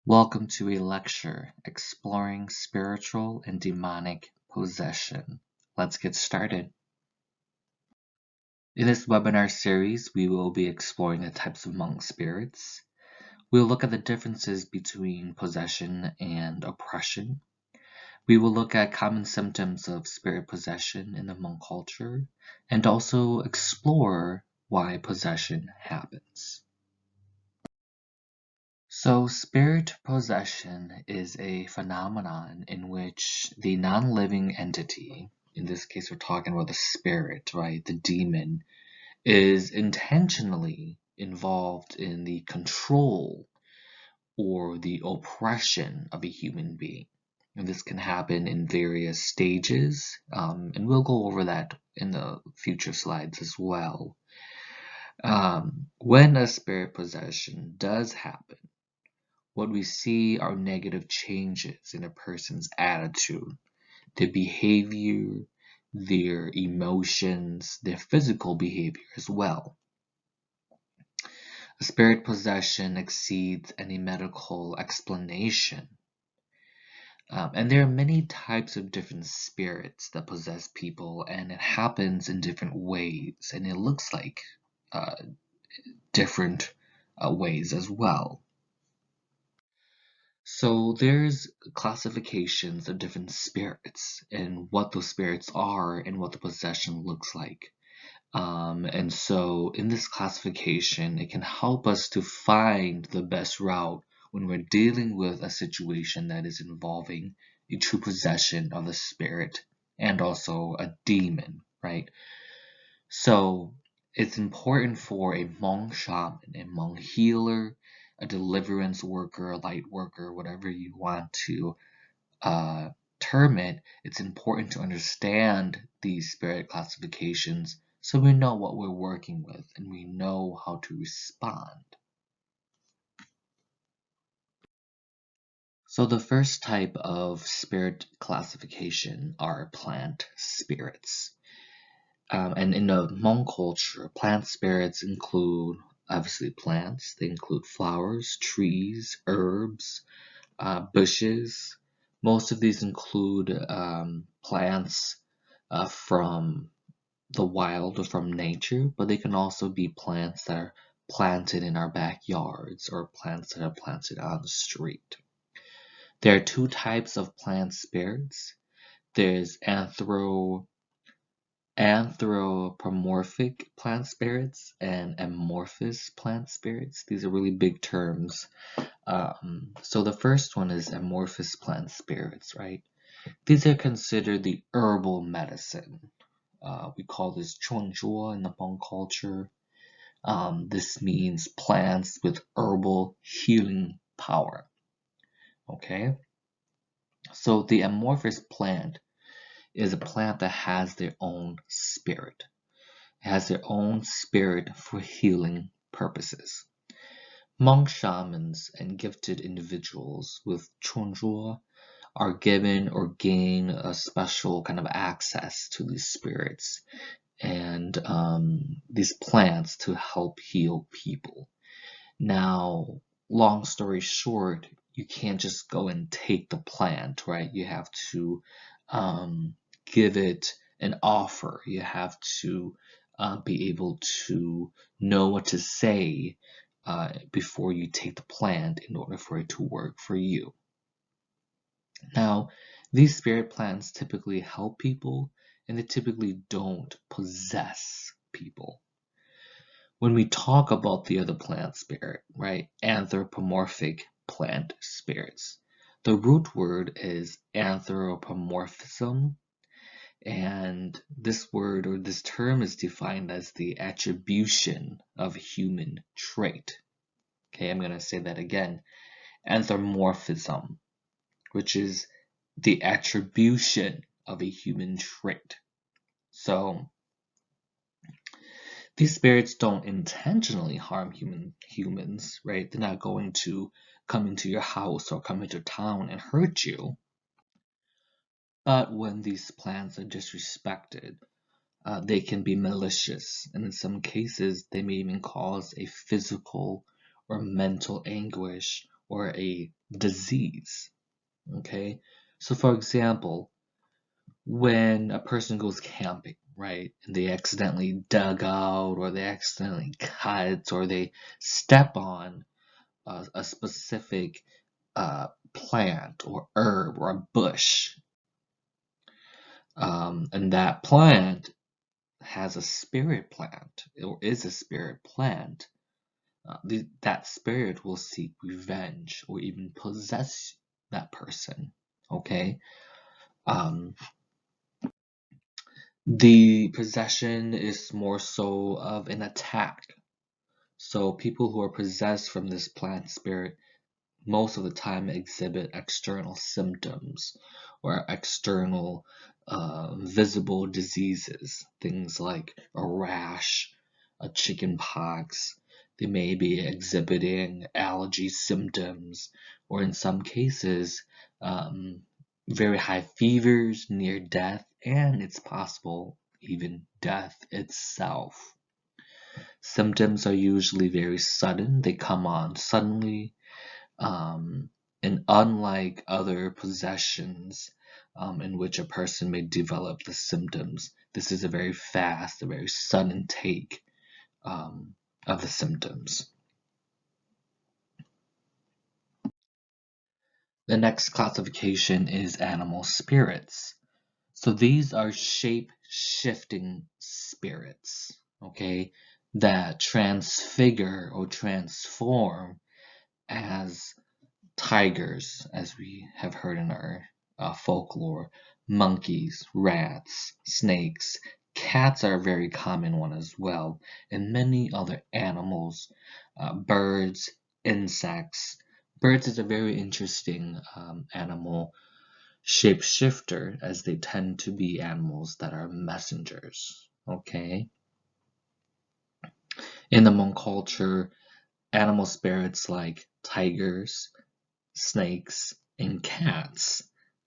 Welcome to a lecture exploring spiritual and demonic possession. Let's get started. In this webinar series, we will be exploring the types of Hmong spirits. We'll look at the differences between possession and oppression. We will look at common symptoms of spirit possession in the Hmong culture and also explore why possession happens. So, spirit possession is a phenomenon in which the non-living entity, in this case we're talking about the spirit, right, the demon, is intentionally involved in the control or the oppression of a human being. And this can happen in various stages, and we'll go over that in the future slides as well. When a spirit possession does happen, what we see are negative changes in a person's attitude, their behavior, their emotions, their physical behavior as well. A spirit possession exceeds any medical explanation. And there are many types of different spirits that possess people, and it happens in different ways, and it looks like different ways as well. So there's classifications of different spirits and what those spirits are and what the possession looks like. And so in this classification, it can help us to find the best route when we're dealing with a situation that is involving a true possession of the spirit and also a demon, right? So it's important for a Hmong shaman, a Hmong healer, a deliverance worker, a light worker, whatever you want to term it, it's important to understand these spirit classifications so we know what we're working with and we know how to respond. So the first type of spirit classification are plant spirits. And in the Hmong culture, plant spirits include obviously plants. They include flowers, trees, herbs, bushes. Most of these include plants from the wild or from nature, but they can also be plants that are planted in our backyards or plants that are planted on the street. There are two types of plant spirits. There's anthropomorphic plant spirits and amorphous plant spirits. These are really big terms. So the first one is amorphous plant spirits, right? These are considered the herbal medicine. We call this chuanzhuo in the Hmong culture. This means plants with herbal healing power. Okay, so the amorphous plant is a plant that has their own spirit. It has their own spirit for healing purposes. Hmong shamans and gifted individuals with chuanzhuo are given or gain a special kind of access to these spirits and these plants to help heal people. Now, long story short, you can't just go and take the plant, right? You have to give it an offer. You have to be able to know what to say before you take the plant in order for it to work for you. Now, these spirit plants typically help people and they typically don't possess people. When we talk about the other plant spirit, right, anthropomorphic plant spirits, the root word is anthropomorphism, and this word or this term is defined as the attribution of a human trait. Okay, I'm going to say that again. Anthropomorphism, which is the attribution of a human trait. So these spirits don't intentionally harm humans, right? They're not going to come into your house or come into town and hurt you. But when these plants are disrespected, they can be malicious, and in some cases, they may even cause a physical or mental anguish or a disease. Okay, so for example, when a person goes camping, right, and they accidentally dug out, or they accidentally cut, or they step on a specific plant or herb or a bush, and that plant has a spirit plant or is a spirit plant, that spirit will seek revenge or even possess that person. Okay, um, the possession is more so of an attack. So people who are possessed from this plant spirit most of the time exhibit external symptoms or external visible diseases, things like a rash, a chicken pox. They may be exhibiting allergy symptoms, or in some cases, um, very high fevers, near death, and it's possible even death itself. Symptoms are usually very sudden, they come on suddenly, um, and unlike other possessions in which a person may develop the symptoms, this is a very fast, a very sudden take um, of the symptoms. The next classification is animal spirits. So these are shape-shifting spirits, okay, that transfigure or transform as tigers, as we have heard in our folklore, monkeys, rats, snakes. Cats are a very common one as well, and many other animals, birds, insects. Birds is a very interesting animal shapeshifter, as they tend to be animals that are messengers. Okay, in the Hmong culture, animal spirits like tigers, snakes, and cats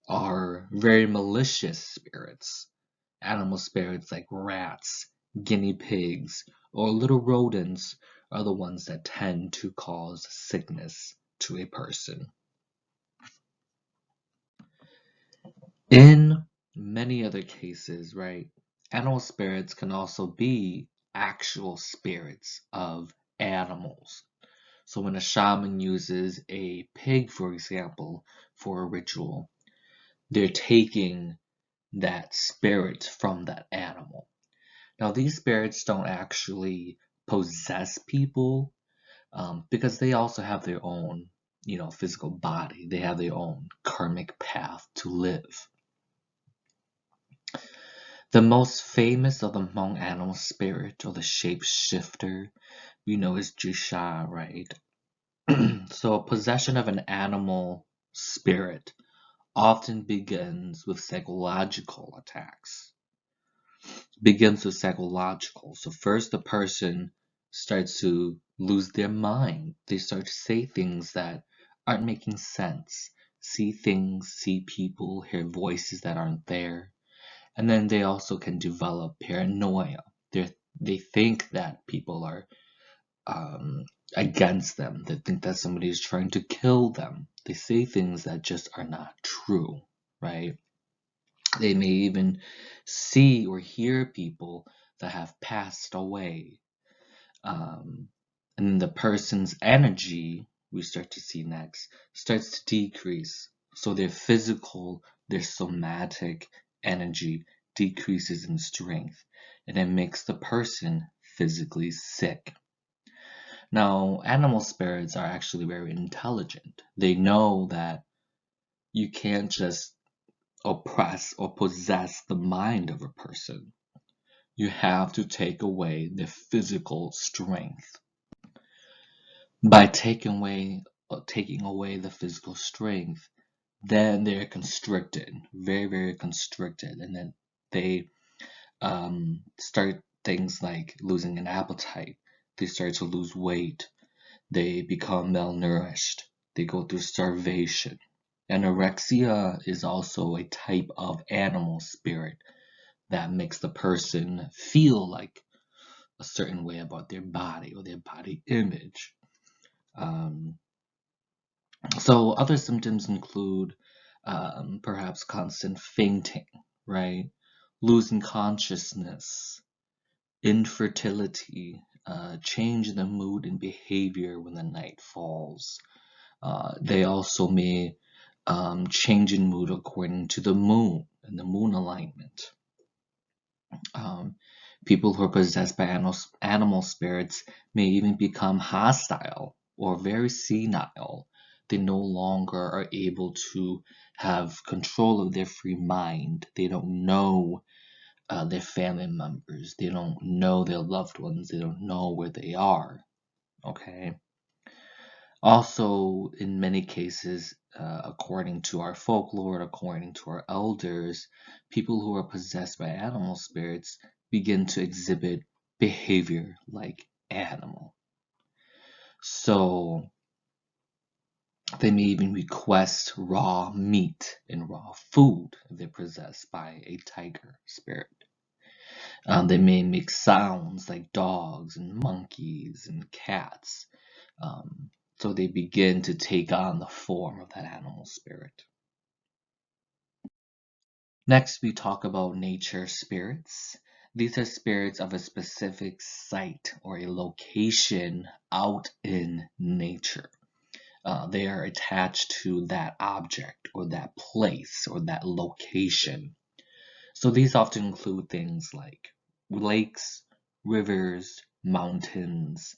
are very malicious spirits. Animal spirits like rats, guinea pigs, or little rodents are the ones that tend to cause sickness to a person. In many other cases, right, animal spirits can also be actual spirits of animals. So when a shaman uses a pig, for example, for a ritual, they're taking that spirit from that animal. Now, these spirits don't actually possess people because they also have their own, physical body. They have their own karmic path to live. The most famous of the Hmong animal spirit, or the shapeshifter, is Jusha, right? So, possession of an animal spirit often begins with psychological attacks. Begins with psychological. So first the person starts to lose their mind. They start to say things that aren't making sense. See things, see people, hear voices that aren't there. And then they also can develop paranoia. They think that people are um, against them. They think that somebody is trying to kill them. They say things that just are not true, right? They may even see or hear people that have passed away. Um, and the person's energy, we start to see next, starts to decrease. So their somatic energy decreases in strength, and it makes the person physically sick. Now, animal spirits are actually very intelligent. They know that you can't just oppress or possess the mind of a person. You have to take away their physical strength. By taking away the physical strength, then they're constricted, very, very constricted, and then they start things like losing an appetite. They start to lose weight. They become malnourished. They go through starvation. Anorexia is also a type of animal spirit that makes the person feel like a certain way about their body or their body image. Um, So other symptoms include perhaps constant fainting, right? Losing consciousness, infertility, change in the mood and behavior when the night falls. They also may change in mood according to the moon and the moon alignment. Um, People who are possessed by animal spirits may even become hostile or very senile. They no longer are able to have control of their free mind. They don't know their family members. They don't know their loved ones. They don't know where they are. Okay. Also, in many cases, according to our folklore, according to our elders, people who are possessed by animal spirits begin to exhibit behavior like animal. So they may even request raw meat and raw food if they're possessed by a tiger spirit. They may make sounds like dogs and monkeys and cats. Um, so they begin to take on the form of that animal spirit. Next, we talk about nature spirits. These are spirits of a specific site or a location out in nature. They are attached to that object or that place or that location. So these often include things like lakes, rivers, mountains,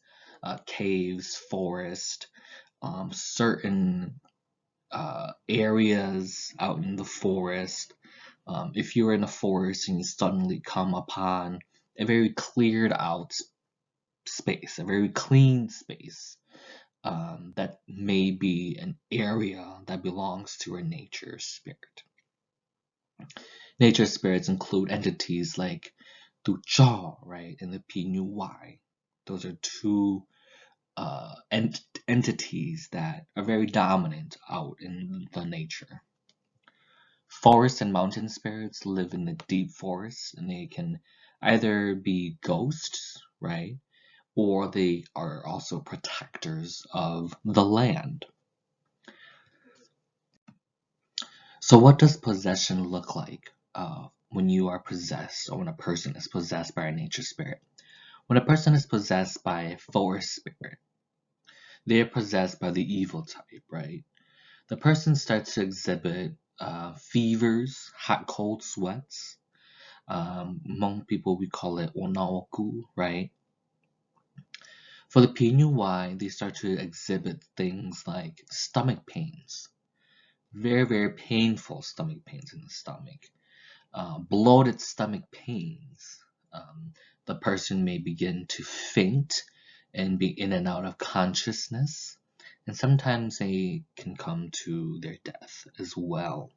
caves, forest, certain areas out in the forest. If you're in a forest and you suddenly come upon a very cleared out space, a very clean space, that may be an area that belongs to a nature spirit. Nature spirits include entities like Ducha, right, and the Pinyuai. Those are two entities that are very dominant out in the nature. Forest and mountain spirits live in the deep forests, and they can either be ghosts, right, or they are also protectors of the land. So, what does possession look like when you are possessed, or when a person is possessed by a nature spirit? When a person is possessed by a forest spirit, they are possessed by the evil type, right? The person starts to exhibit fevers, hot, cold sweats. Hmong people, we call it onaoku, right? For the PNUY, they start to exhibit things like stomach pains, very, very painful stomach pains in the stomach, bloated stomach pains. The person may begin to faint and be in and out of consciousness, and sometimes they can come to their death as well.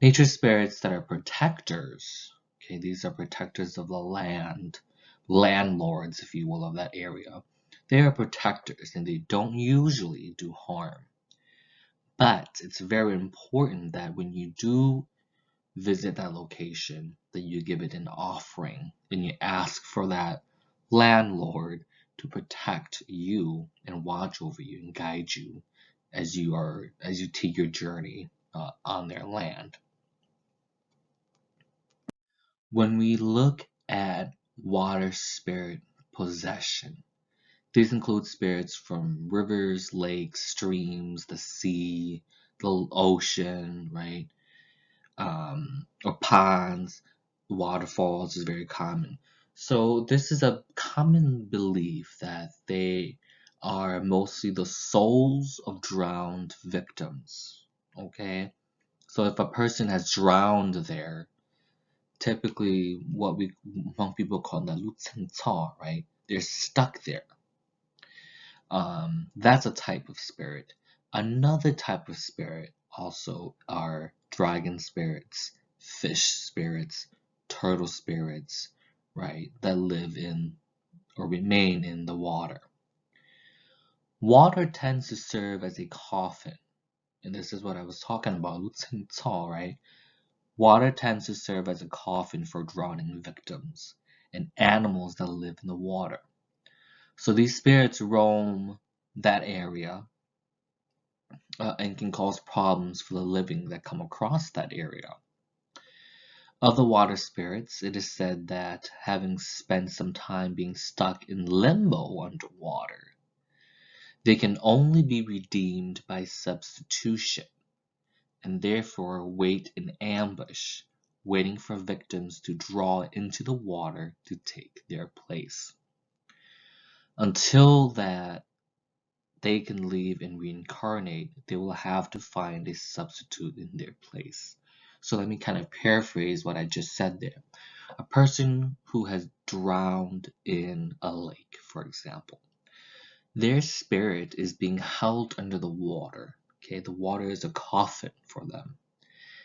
Nature spirits that are protectors, okay, these are protectors of the land, landlords, if you will, of that area. They are protectors and they don't usually do harm. But it's very important that when you do visit that location, that you give it an offering and you ask for that landlord to protect you and watch over you and guide you as you take your journey on their land. When we look at water spirit possession, these include spirits from rivers, lakes, streams, the sea, the ocean, right? Or ponds, waterfalls is very common. So this is a common belief that they are mostly the souls of drowned victims. Okay, so if a person has drowned there, typically what we Hmong people call the Lutseng, right? They're stuck there. That's a type of spirit. Another type of spirit also are dragon spirits, fish spirits, turtle spirits, right? That live in or remain in the water. Water tends to serve as a coffin. And this is what I was talking about, Lutseng, right? Water tends to serve as a coffin for drowning victims and animals that live in the water. So these spirits roam that area and can cause problems for the living that come across that area. Other water spirits, it is said that having spent some time being stuck in limbo underwater, they can only be redeemed by substitution and therefore wait in ambush, waiting for victims to draw into the water to take their place. Until that they can leave and reincarnate, they will have to find a substitute in their place. So let me kind of paraphrase what I just said there. A person who has drowned in a lake, for example, their spirit is being held under the water. Okay, the water is a coffin for them.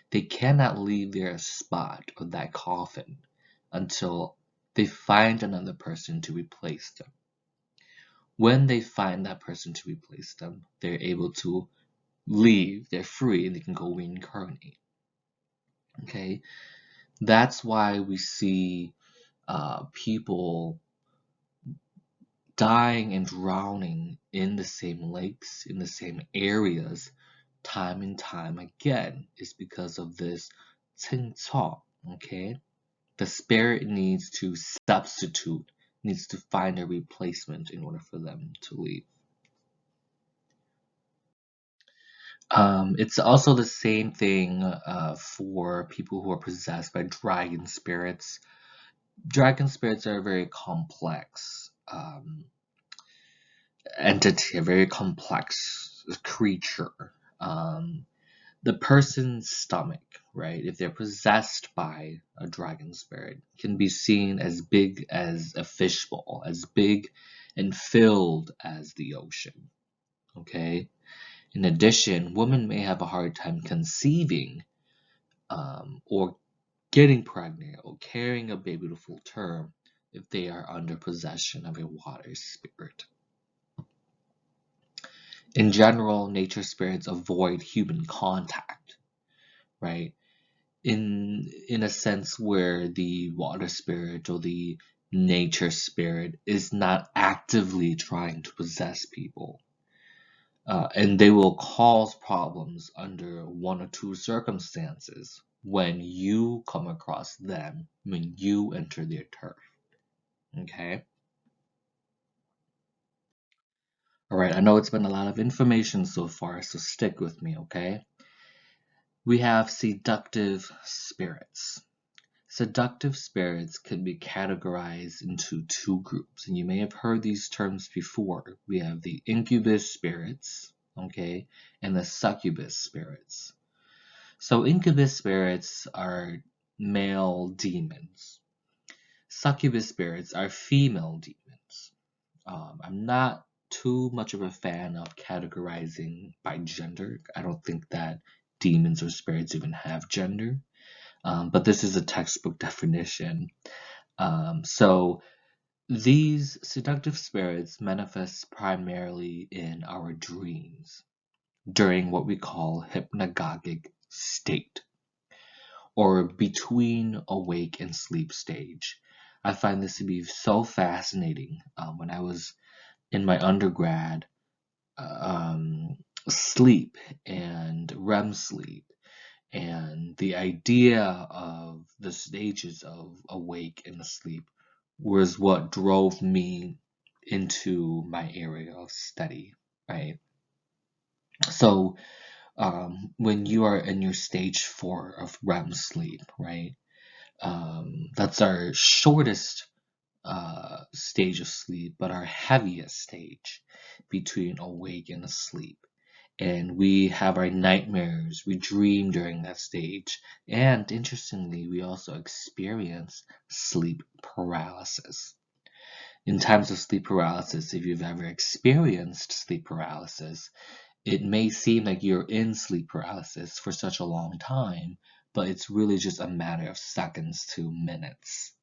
They cannot leave their spot or that coffin until they find another person to replace them. When they find that person to replace them, they're able to leave, they're free, and they can go reincarnate. Okay, that's why we see people dying and drowning in the same lakes, in the same areas, time and time again, is because of this 清操. Okay, the spirit needs to substitute, needs to find a replacement in order for them to leave. It's also the same thing for people who are possessed by dragon spirits. Dragon spirits are a very complex entity, a very complex creature. The person's stomach, right, if they're possessed by a dragon spirit, can be seen as big as a fishbowl, as big and filled as the ocean. Okay? In addition, women may have a hard time conceiving or getting pregnant or carrying a baby to full term if they are under possession of a water spirit. In general, nature spirits avoid human contact, right? In a sense where the water spirit or the nature spirit is not actively trying to possess people. And they will cause problems under one or two circumstances when you come across them, when you enter their turf. Okay? Alright, I know it's been a lot of information so far, so stick with me, okay? We have seductive spirits. Seductive spirits can be categorized into two groups, and you may have heard these terms before. We have the incubus spirits, okay, and the succubus spirits. So incubus spirits are male demons. Succubus spirits are female demons. I'm not too much of a fan of categorizing by gender. I don't think that demons or spirits even have gender. But this is a textbook definition. So these seductive spirits manifest primarily in our dreams during what we call hypnagogic state, or between awake and sleep stage. I find this to be so fascinating. When I was in my undergrad, sleep and REM sleep, and the idea of the stages of awake and asleep was what drove me into my area of study, right? So when you are in your stage 4 of REM sleep, right? That's our shortest stage of sleep, but our heaviest stage between awake and asleep. And we have our nightmares, we dream during that stage, and interestingly, we also experience sleep paralysis. In times of sleep paralysis, if you've ever experienced sleep paralysis, it may seem like you're in sleep paralysis for such a long time, but it's really just a matter of seconds to minutes.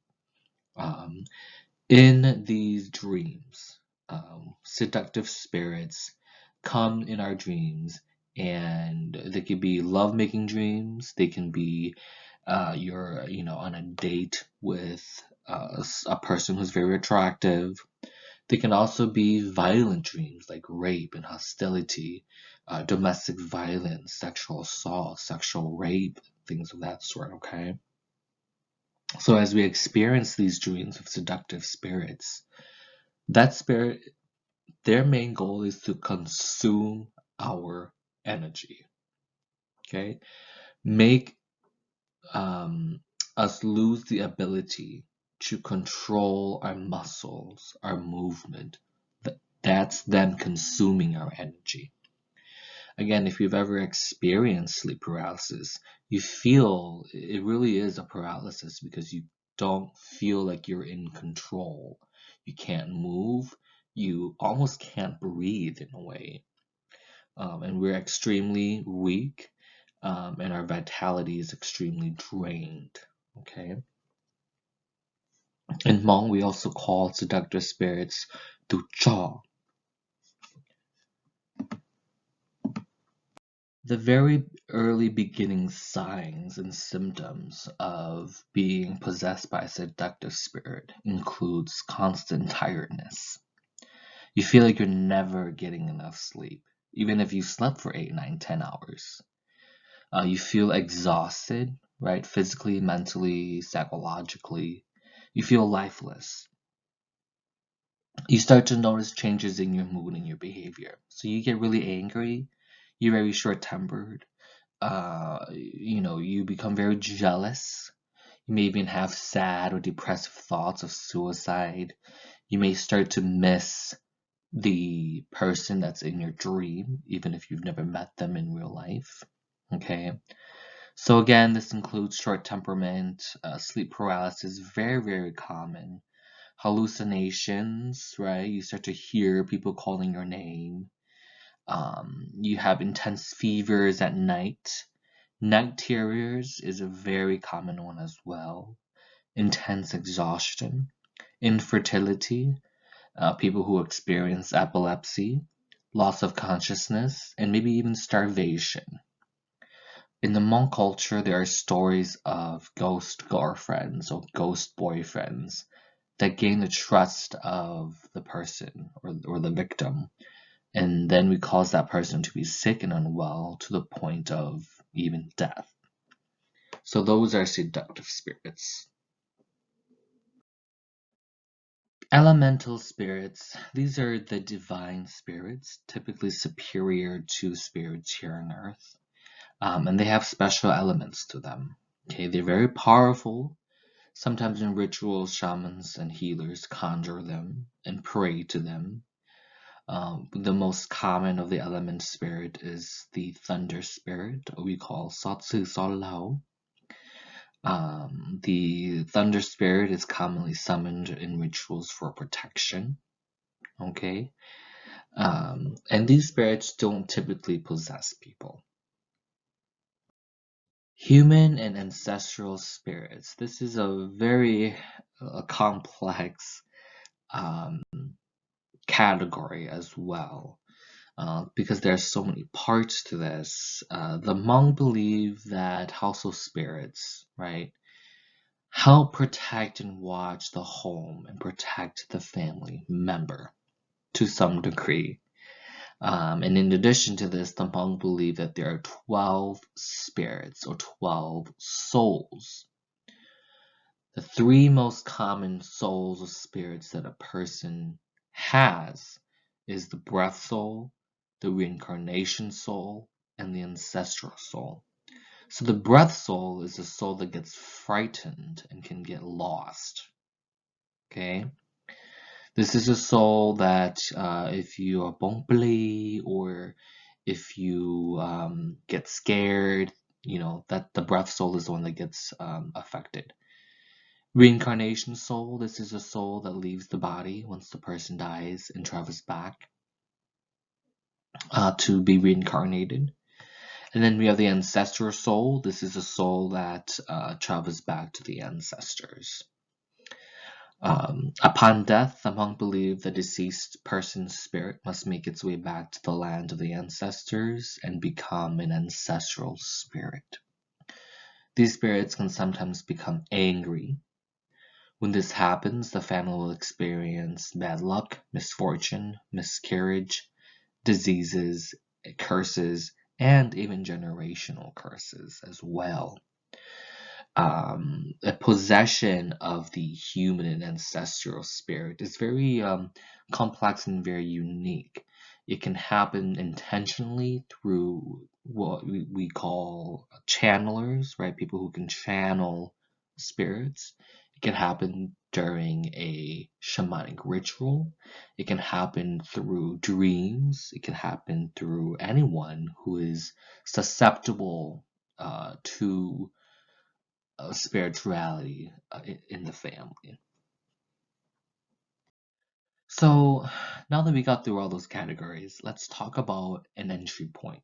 Um, in these dreams, seductive spirits come in our dreams, and they can be love-making dreams. They can be you're on a date with a person who's very attractive. They can also be violent dreams like rape and hostility. domestic violence, sexual assault, sexual rape, things of that sort, okay? So as we experience these dreams of seductive spirits, that spirit, their main goal is to consume our energy, okay? Make us lose the ability to control our muscles, our movement. That's them consuming our energy. Again, if you've ever experienced sleep paralysis, you feel it really is a paralysis because you don't feel like you're in control. You can't move. You almost can't breathe in a way. And we're extremely weak, and our vitality is extremely drained. Okay. In Hmong, we also call seductive spirits tu cha. The very early beginning signs and symptoms of being possessed by a seductive spirit includes constant tiredness. You feel like you're never getting enough sleep, even if you slept for 8, 9, 10 hours. You feel exhausted, right? Physically, mentally, psychologically. You feel lifeless. You start to notice changes in your mood and your behavior. So you get really angry. You're very short-tempered. You become very jealous. You may even have sad or depressive thoughts of suicide. You may start to miss the person that's in your dream, even if you've never met them in real life. Okay. So again, this includes short temperament, sleep paralysis, very, very common. Hallucinations, right? You start to hear people calling your name. You have intense fevers at night. Night terrors is a very common one as well. Intense exhaustion, infertility, people who experience epilepsy, loss of consciousness, and maybe even starvation. In the Hmong culture, there are stories of ghost girlfriends or ghost boyfriends that gain the trust of the person or the victim, and then we cause that person to be sick and unwell to the point of even death. So those are seductive spirits. Elemental spirits, these are the divine spirits, typically superior to spirits here on earth, and they have special elements to them. Okay, they're very powerful. Sometimes in rituals, shamans and healers conjure them and pray to them. The most common of the element spirit is the thunder spirit, or we call Satsu Solao. The thunder spirit is commonly summoned in rituals for protection. Okay, and these spirits don't typically possess people. Human and ancestral spirits. This is a very complex um, category as well, because there are so many parts to this. The Hmong believe that household spirits, right, help protect and watch the home and protect the family member to some degree. And in addition to this, the Hmong believe that there are 12 spirits or 12 souls. The three most common souls or spirits that a person has is the breath soul, the reincarnation soul, and the ancestral soul. So the breath soul is a soul that gets frightened and can get lost. Okay? This is a soul that if you are bombly or if you get scared, that the breath soul is the one that gets affected. Reincarnation soul, this is a soul that leaves the body once the person dies and travels back to be reincarnated. And then we have the ancestral soul. This is a soul that travels back to the ancestors. Upon death, the monk believed the deceased person's spirit must make its way back to the land of the ancestors and become an ancestral spirit. These spirits can sometimes become angry. When this happens, the family will experience bad luck, misfortune, miscarriage, diseases, curses, and even generational curses as well. A possession of the human and ancestral spirit is very complex and very unique. It can happen intentionally through what we call channelers, right? People who can channel spirits. It can happen during a shamanic ritual. It can happen through dreams. It can happen through anyone who is susceptible to spirituality in the family. So now that we got through all those categories, let's talk about an entry point.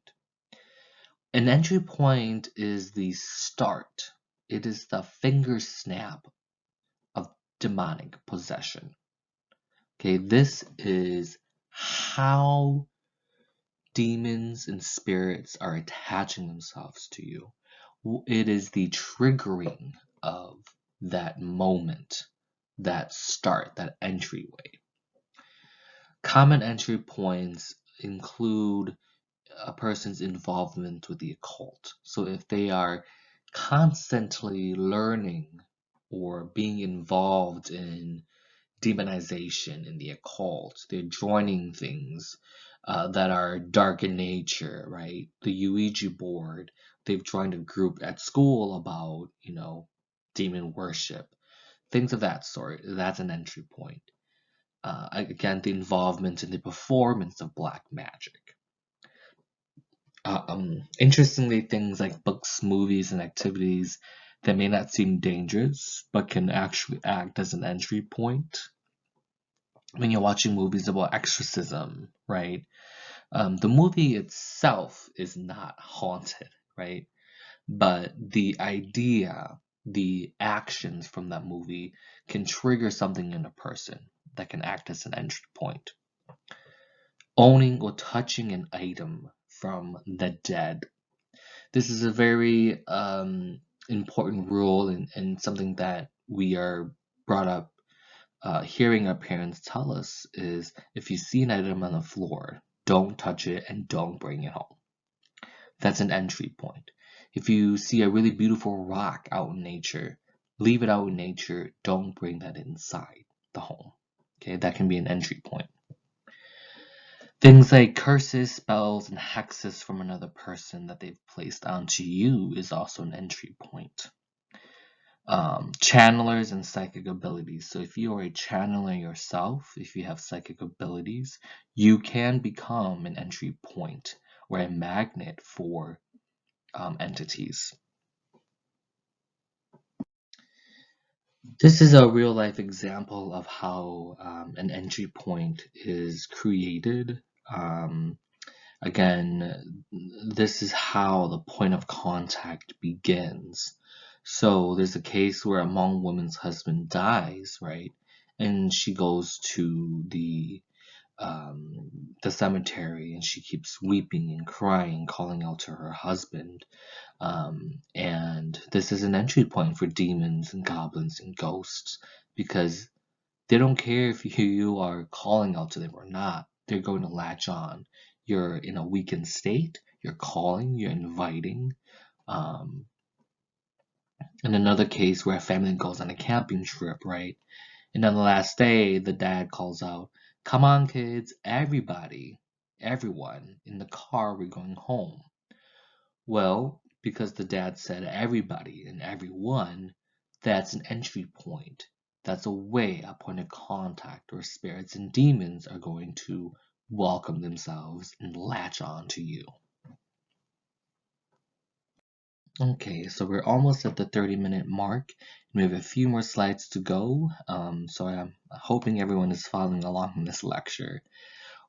An entry point is the start. It is the finger snap of demonic possession. Okay, this is how demons and spirits are attaching themselves to you. It is the triggering of that moment, that start, that entryway. Common entry points include a person's involvement with the occult. So if they are constantly learning or being involved in demonization in the occult, they're joining things that are dark in nature, right? The Ouija board, they've joined a group at school about, demon worship, things of that sort. That's an entry point. Again, the involvement in the performance of black magic. Interestingly, things like books, movies, and activities that may not seem dangerous but can actually act as an entry point. When you're watching movies about exorcism, right? The movie itself is not haunted, right? But the idea, the actions from that movie can trigger something in a person that can act as an entry point. Owning or touching an item from the dead. This is a very important rule and something that we are brought up hearing our parents tell us is if you see an item on the floor, don't touch it and don't bring it home. That's an entry point. If you see a really beautiful rock out in nature, leave it out in nature. Don't bring that inside the home. Okay, that can be an entry point. Things like curses, spells, and hexes from another person that they've placed onto you is also an entry point. Channelers and psychic abilities. So if you are a channeler yourself, if you have psychic abilities, you can become an entry point or a magnet for entities. This is a real life example of how an entry point is created. Um, Again, this is how the point of contact begins. So there's a case where a Hmong woman's husband dies, right? And she goes to the cemetery and she keeps weeping and crying, calling out to her husband. And this is an entry point for demons and goblins and ghosts because they don't care if you are calling out to them or not. They're going to latch on. You're in a weakened state. You're calling. You're inviting. Um, in another case where a family goes on a camping trip, right? And on the last day, the dad calls out, "Come on, kids, everybody, everyone in the car. We're going home." Well, because the dad said everybody and everyone, that's an entry point. That's a way, a point of contact where spirits and demons are going to welcome themselves and latch on to you. Okay, so we're almost at the 30-minute mark. We have a few more slides to go, so I'm hoping everyone is following along in this lecture.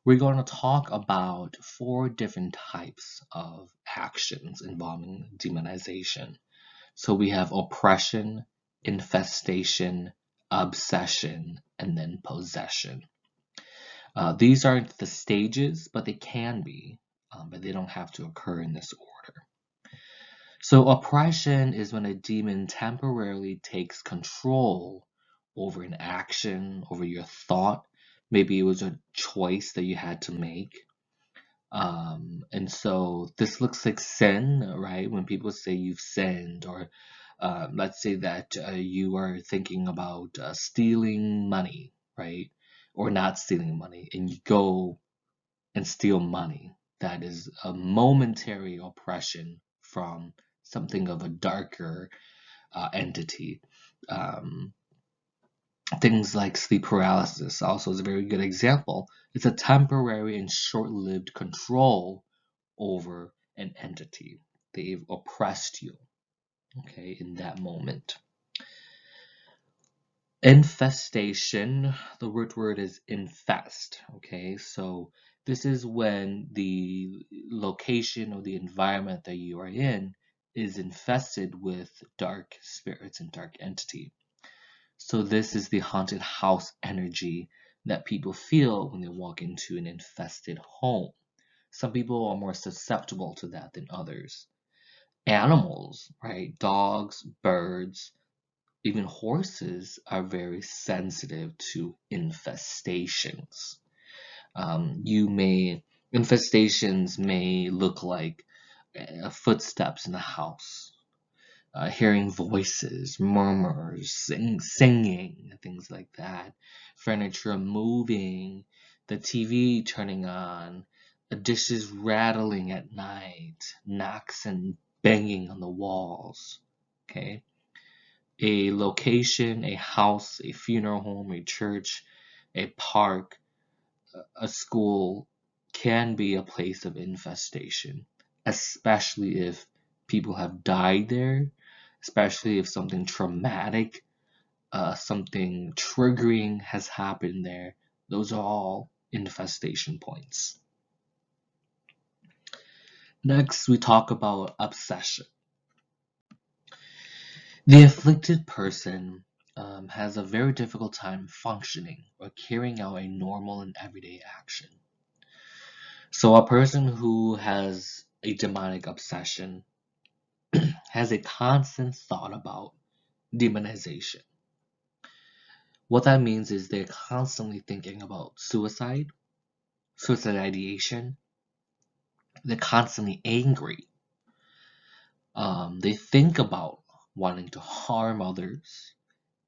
We're going to talk about 4 different types of actions involving demonization. So we have oppression, infestation, obsession, and then possession. These aren't the stages, but they can be, but they don't have to occur in this order. So oppression is when a demon temporarily takes control over an action, over your thought. Maybe it was a choice that you had to make. And so this looks like sin, right? When people say you've sinned, or let's say that you are thinking about stealing money, right? Or not stealing money, and you go and steal money. That is a momentary oppression from something of a darker entity. Um, Things like sleep paralysis also is a very good example. It's a temporary and short-lived control over an entity. They've oppressed you, okay, in that moment. Infestation, the root word is infest, okay? So this is when the location or the environment that you are in is infested with dark spirits and dark entity. So this is the haunted house energy that people feel when they walk into an infested home. Some people are more susceptible to that than others. Animals, right? Dogs, birds, even horses are very sensitive to infestations. Infestations may look like footsteps in the house, hearing voices, murmurs, singing, things like that, furniture moving, the TV turning on, dishes rattling at night, knocks and banging on the walls. Okay, a location, a house, a funeral home, a church, a park, a school can be a place of infestation, especially if people have died there, especially if something traumatic, something triggering has happened there. Those are all infestation points. Next, we talk about obsession. The afflicted person has a very difficult time functioning or carrying out a normal and everyday action. So a person who has a demonic obsession has a constant thought about demonization. What that means is they're constantly thinking about suicide, suicide ideation. They're constantly angry. They think about wanting to harm others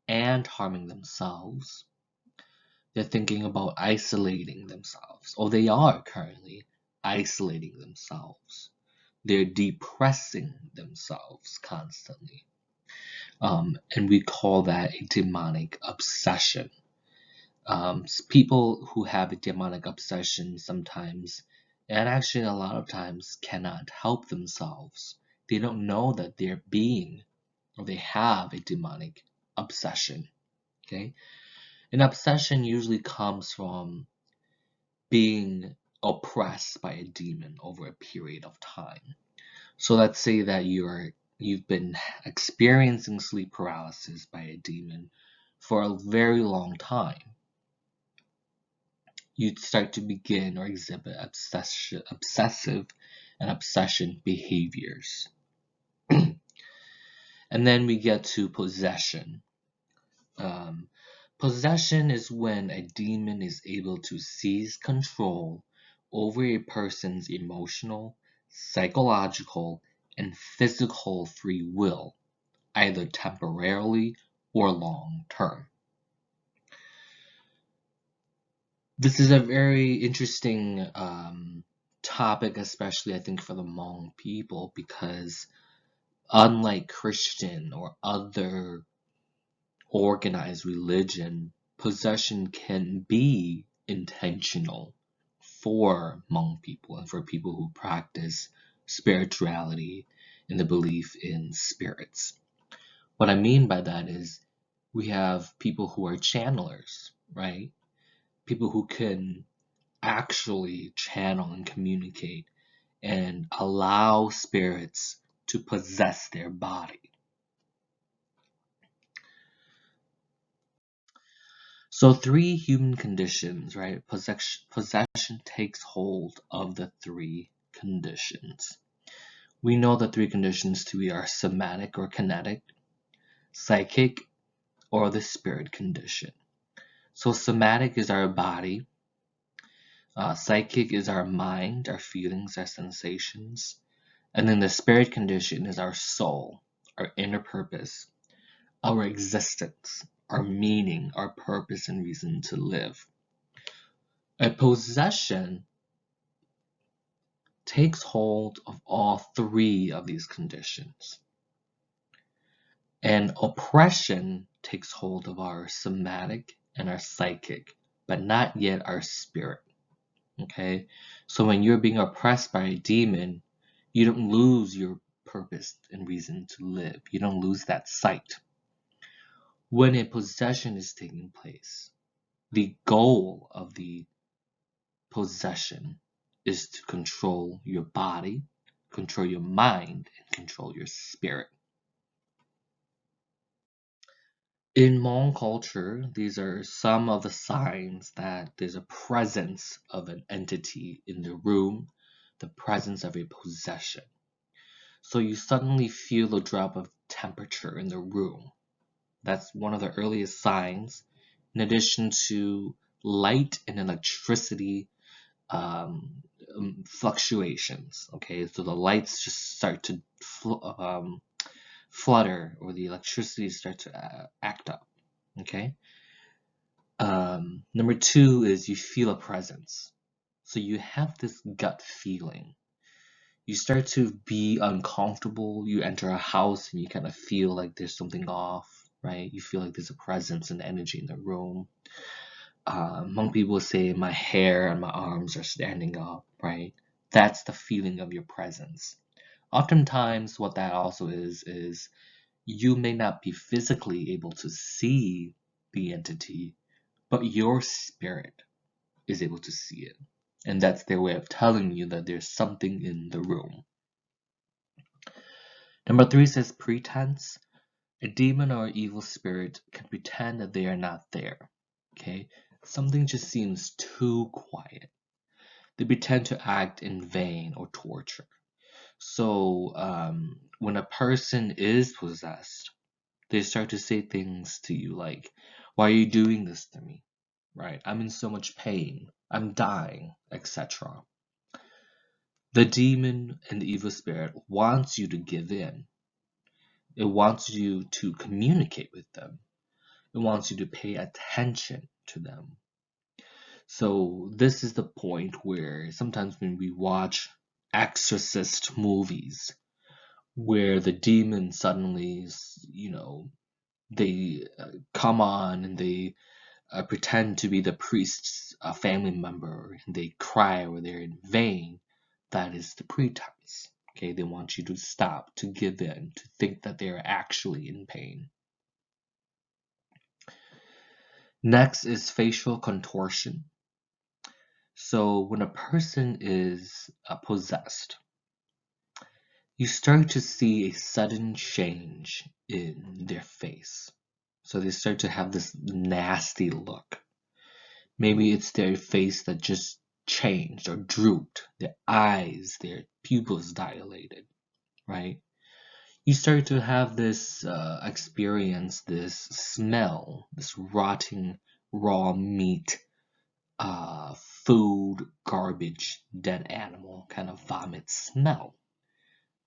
and harming themselves. They're thinking about isolating themselves, or they are currently isolating themselves. They're depressing themselves constantly. And we call that a demonic obsession. People who have a demonic obsession sometimes, and actually a lot of times, cannot help themselves. They don't know that they're being, or they have a demonic obsession. Okay? An obsession usually comes from being oppressed by a demon over a period of time. So let's say that you've been experiencing sleep paralysis by a demon for a very long time. You'd start to begin or exhibit obsessive and obsession behaviors. And then we get to possession. Um, Possession is when a demon is able to seize control over a person's emotional, psychological, and physical free will, either temporarily or long term. This is a very interesting topic, especially I think for the Hmong people, because unlike Christian or other organized religion, possession can be intentional for Hmong people and for people who practice spirituality and the belief in spirits. What I mean by that is we have people who are channelers, right? People who can actually channel and communicate and allow spirits to possess their body. So three human conditions, right? Possession takes hold of the three conditions. We know the three conditions to be our somatic or kinetic, psychic, or the spirit condition. So somatic is our body. Psychic is our mind, our feelings, our sensations. And then the spirit condition is our soul, our inner purpose, our existence, our meaning, our purpose and reason to live. A possession takes hold of all three of these conditions. And oppression takes hold of our somatic and our psychic, but not yet our spirit. Okay? So when you're being oppressed by a demon, you don't lose your purpose and reason to live. You don't lose that sight. When a possession is taking place, the goal of the possession is to control your body, control your mind, and control your spirit. In Hmong culture, these are some of the signs that there's a presence of an entity in the room, the presence of a possession. So you suddenly feel a drop of temperature in the room. That's one of the earliest signs, in addition to light and electricity fluctuations. Okay, so the lights just start to flutter, or the electricity starts to act up. Okay. Number two is you feel a presence. So you have this gut feeling. You start to be uncomfortable. You enter a house and you kind of feel like there's something off, right? You feel like there's a presence and energy in the room. Hmong people say my hair and my arms are standing up, right? That's the feeling of your presence. Oftentimes, what that also is you may not be physically able to see the entity, but your spirit is able to see it. And that's their way of telling you that there's something in the room. Number three says pretense. A demon or evil spirit can pretend that they are not there. Okay? Something just seems too quiet. They pretend to act in vain or torture. So when a person is possessed, they start to say things to you like, why are you doing this to me? Right? I'm in so much pain. I'm dying, etc. The demon and the evil spirit wants you to give in. It wants you to communicate with them. It wants you to pay attention to them. So this is the point where sometimes when we watch exorcist movies, where the demon suddenly, they come on and they pretend to be the priest's family member, and they cry or they're in vain, that is the pretense. Okay, they want you to stop, to give in, to think that they are actually in pain. Next is facial contortion. So when a person is possessed, you start to see a sudden change in their face. So they start to have this nasty look. Maybe it's their face that just changed or drooped, their eyes, their pupils dilated, right? You start to have this experience, this smell, this rotting raw meat, food, garbage, dead animal kind of vomit smell.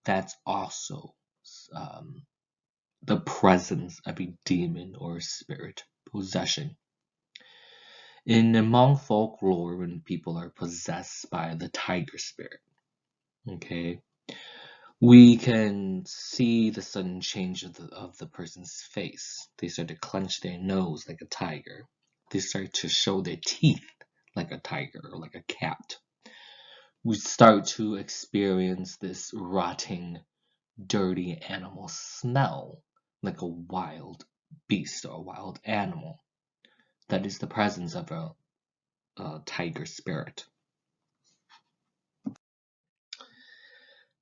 That's also um, the presence of a demon or spirit possession. In Hmong folklore, when people are possessed by the tiger spirit, okay, we can see the sudden change of the person's face. They start to clench their nose like a tiger. They start to show their teeth like a tiger or like a cat. We start to experience this rotting, dirty animal smell like a wild beast or a wild animal. That is the presence of a tiger spirit.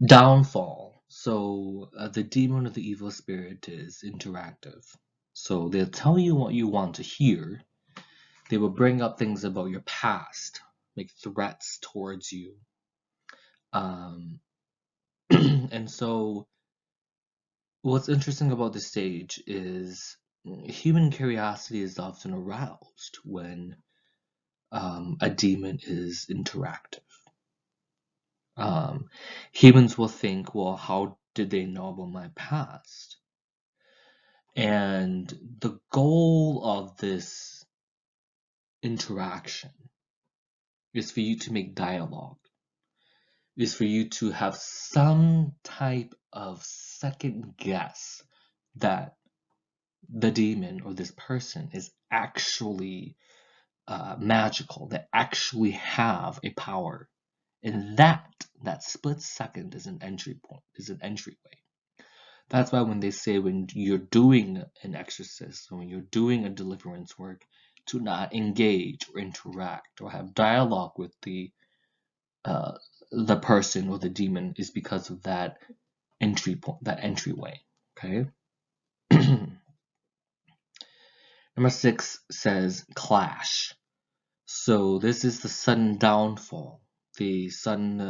Downfall. So the demon or the evil spirit is interactive. So they'll tell you what you want to hear. They will bring up things about your past, make threats towards you. And so what's interesting about this stage is human curiosity is often aroused when a demon is interactive. Humans will think, well, how did they know about my past? And the goal of this interaction is for you to make dialogue, is for you to have some type of second guess that the demon or this person is actually magical, that actually have a power. And that split second is an entry point, is an entryway. That's why when they say when you're doing an exorcist, when you're doing a deliverance work, to not engage or interact or have dialogue with the person or the demon is because of that entry point, that entryway. Okay. Number 6 says clash. So this is the sudden downfall, the sudden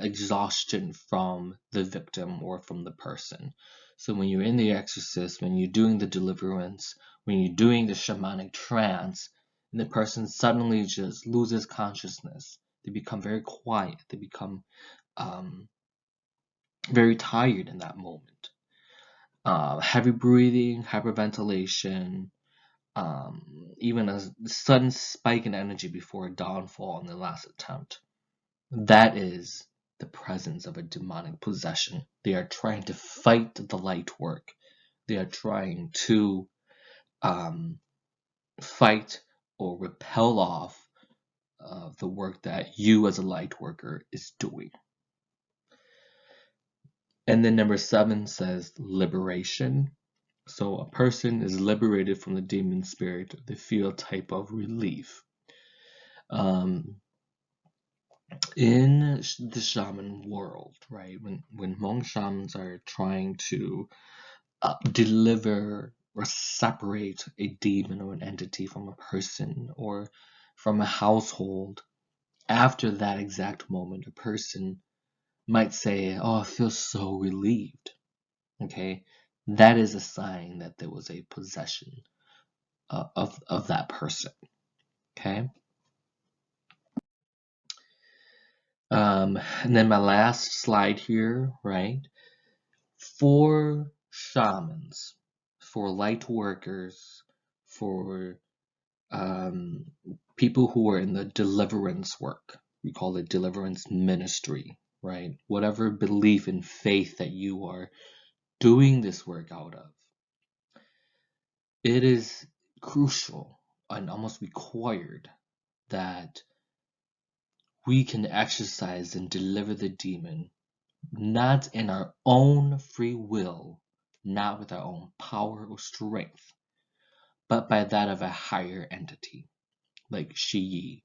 exhaustion from the victim or from the person. So when you're in the exorcist, when you're doing the deliverance, when you're doing the shamanic trance, and the person suddenly just loses consciousness, they become very quiet, they become very tired in that moment. Heavy breathing, hyperventilation, even a sudden spike in energy before a downfall in the last attempt. That is the presence of a demonic possession. They are trying to fight the light work. They are trying to fight or repel off the work that you as a light worker is doing. And then number 7 says liberation. So a person is liberated from the demon spirit. They feel a type of relief. In the shaman world, right, when Hmong shamans are trying to deliver or separate a demon or an entity from a person or from a household, after that exact moment, a person might say, "Oh, I feel so relieved." Okay, that is a sign that there was a possession of that person. Okay. And then my last slide here, right? For shamans, for light workers, for people who are in the deliverance work, we call it deliverance ministry, right? Whatever belief and faith that you are doing this work out of, it is crucial and almost required that we can exercise and deliver the demon not in our own free will, not with our own power or strength, but by that of a higher entity, like Shi,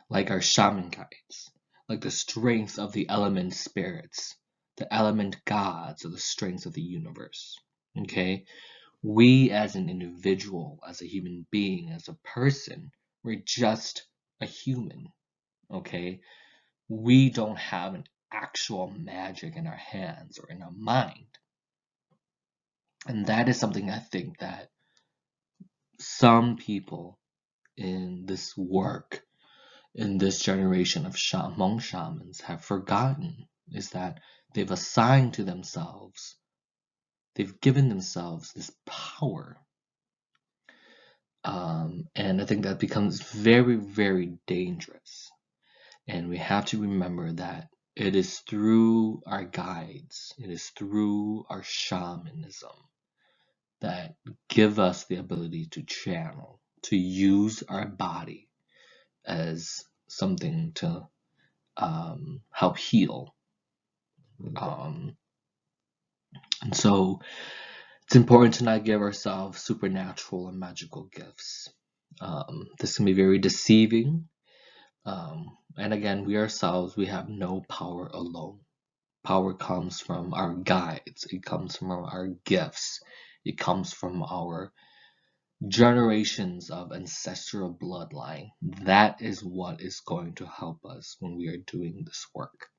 like our shaman guides, like the strength of the element spirits, the element gods, or the strength of the universe. Okay? We as an individual, as a human being, as a person, we're just a human. Okay? We don't have an actual magic in our hands or in our mind. And that is something I think that some people in this work, in this generation of Hmong shamans have forgotten, is that they've assigned to themselves, they've given themselves this power. And I think that becomes very, very dangerous. And we have to remember that it is through our guides, it is through our shamanism that give us the ability to channel, to use our body as something to help heal. And so it's important to not give ourselves supernatural and magical gifts. This can be very deceiving. And again, we ourselves, we have no power alone. Power comes from our guides. It comes from our gifts. It comes from our generations of ancestral bloodline. That is what is going to help us when we are doing this work.